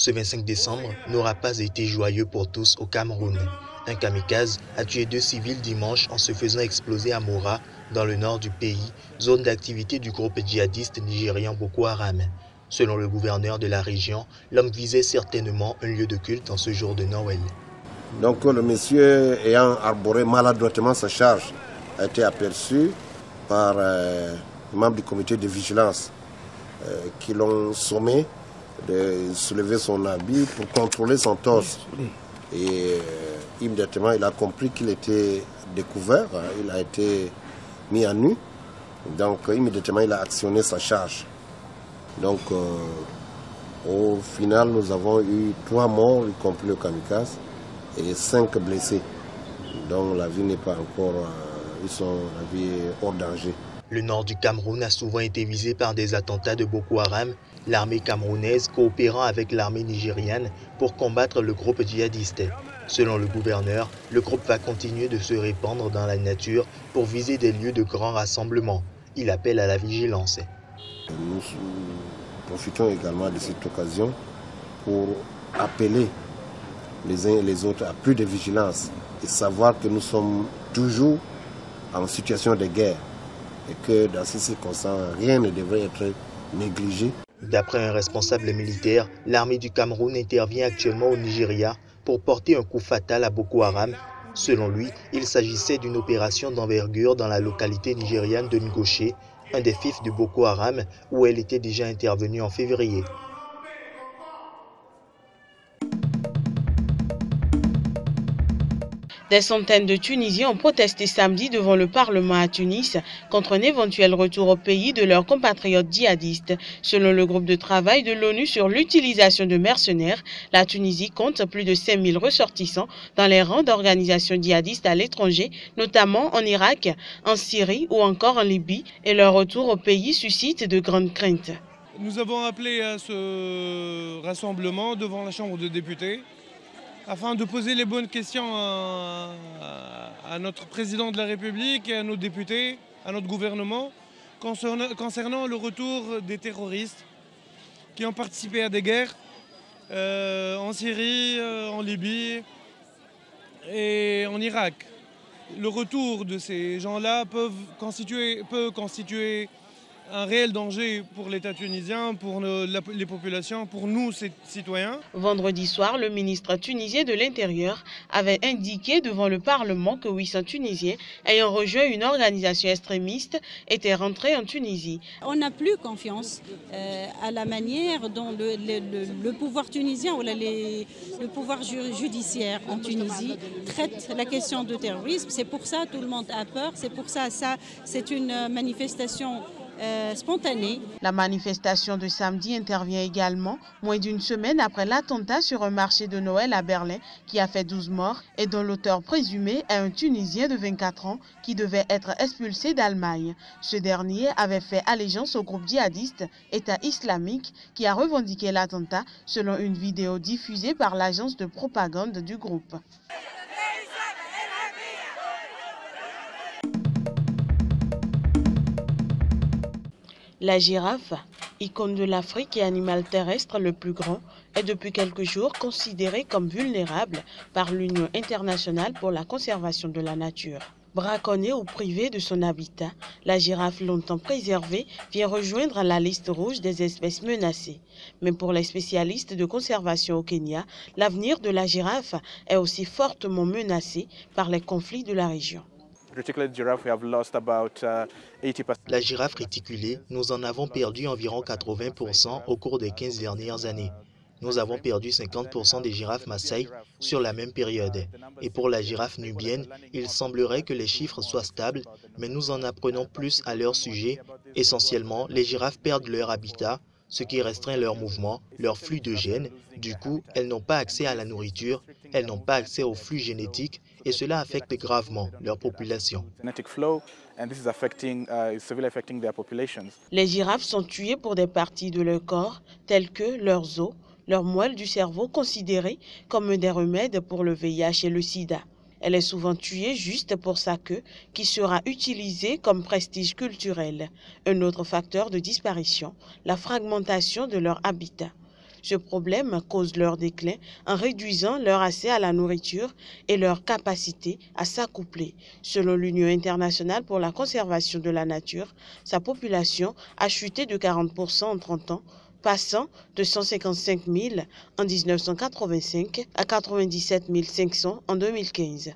Ce 25 décembre n'aura pas été joyeux pour tous au Cameroun. Un kamikaze a tué 2 civils dimanche en se faisant exploser à Mora, dans le nord du pays, zone d'activité du groupe djihadiste nigérian Boko Haram. Selon le gouverneur de la région, l'homme visait certainement un lieu de culte en ce jour de Noël. Donc le monsieur ayant arboré maladroitement sa charge a été aperçu par les membres du comité de vigilance qui l'ont sommé de soulever son habit pour contrôler son torse. Et immédiatement, il a compris qu'il était découvert, il a été mis à nu. Donc immédiatement, il a actionné sa charge. Donc au final, nous avons eu 3 morts, y compris le kamikaze, et 5 blessés. Donc la vie n'est pas encore, la vie est hors danger. Le nord du Cameroun a souvent été visé par des attentats de Boko Haram, l'armée camerounaise coopérant avec l'armée nigériane pour combattre le groupe djihadiste. Selon le gouverneur, le groupe va continuer de se répandre dans la nature pour viser des lieux de grands rassemblements. Il appelle à la vigilance. Nous profitons également de cette occasion pour appeler les uns et les autres à plus de vigilance et savoir que nous sommes toujours en situation de guerre et que dans ces circonstances, rien ne devrait être négligé. D'après un responsable militaire, l'armée du Cameroun intervient actuellement au Nigeria pour porter un coup fatal à Boko Haram. Selon lui, il s'agissait d'une opération d'envergure dans la localité nigériane de Ngoché, un des fiefs de Boko Haram, où elle était déjà intervenue en février. Des centaines de Tunisiens ont protesté samedi devant le Parlement à Tunis contre un éventuel retour au pays de leurs compatriotes djihadistes. Selon le groupe de travail de l'ONU sur l'utilisation de mercenaires, la Tunisie compte plus de 5000 ressortissants dans les rangs d'organisations djihadistes à l'étranger, notamment en Irak, en Syrie ou encore en Libye, et leur retour au pays suscite de grandes craintes. Nous avons appelé à ce rassemblement devant la Chambre des députés afin de poser les bonnes questions à notre président de la République et à nos députés, à notre gouvernement, concernant le retour des terroristes qui ont participé à des guerres en Syrie, en Libye et en Irak. Le retour de ces gens-là peut constituer un réel danger pour l'État tunisien, pour les populations, pour nous, citoyens. Vendredi soir, le ministre tunisien de l'Intérieur avait indiqué devant le Parlement que 800 Tunisiens ayant rejoint une organisation extrémiste étaient rentrés en Tunisie. On n'a plus confiance à la manière dont le pouvoir tunisien ou le pouvoir judiciaire en Tunisie traite la question du terrorisme. C'est pour ça que tout le monde a peur, c'est pour ça c'est une manifestation spontanée. La manifestation de samedi intervient également moins d'une semaine après l'attentat sur un marché de Noël à Berlin qui a fait 12 morts et dont l'auteur présumé est un Tunisien de 24 ans qui devait être expulsé d'Allemagne. Ce dernier avait fait allégeance au groupe djihadiste État islamique qui a revendiqué l'attentat selon une vidéo diffusée par l'agence de propagande du groupe. La girafe, icône de l'Afrique et animal terrestre le plus grand, est depuis quelques jours considérée comme vulnérable par l'Union internationale pour la conservation de la nature. Braconnée ou privée de son habitat, la girafe longtemps préservée vient rejoindre la liste rouge des espèces menacées. Mais pour les spécialistes de conservation au Kenya, l'avenir de la girafe est aussi fortement menacé par les conflits de la région. La girafe réticulée, nous en avons perdu environ 80% au cours des 15 dernières années. Nous avons perdu 50% des girafes Maasai sur la même période. Et pour la girafe nubienne, il semblerait que les chiffres soient stables, mais nous en apprenons plus à leur sujet. Essentiellement, les girafes perdent leur habitat, ce qui restreint leur mouvement, leur flux de gènes. Du coup, elles n'ont pas accès à la nourriture, elles n'ont pas accès au flux génétique et cela affecte gravement leur population. Les girafes sont tuées pour des parties de leur corps, telles que leurs os, leurs moelle du cerveau considérées comme des remèdes pour le VIH et le sida. Elle est souvent tuée juste pour sa queue, qui sera utilisée comme prestige culturel. Un autre facteur de disparition, la fragmentation de leur habitat. Ce problème cause leur déclin en réduisant leur accès à la nourriture et leur capacité à s'accoupler. Selon l'Union internationale pour la conservation de la nature, sa population a chuté de 40% en 30 ans, passant de 155 000 en 1985 à 97 500 en 2015.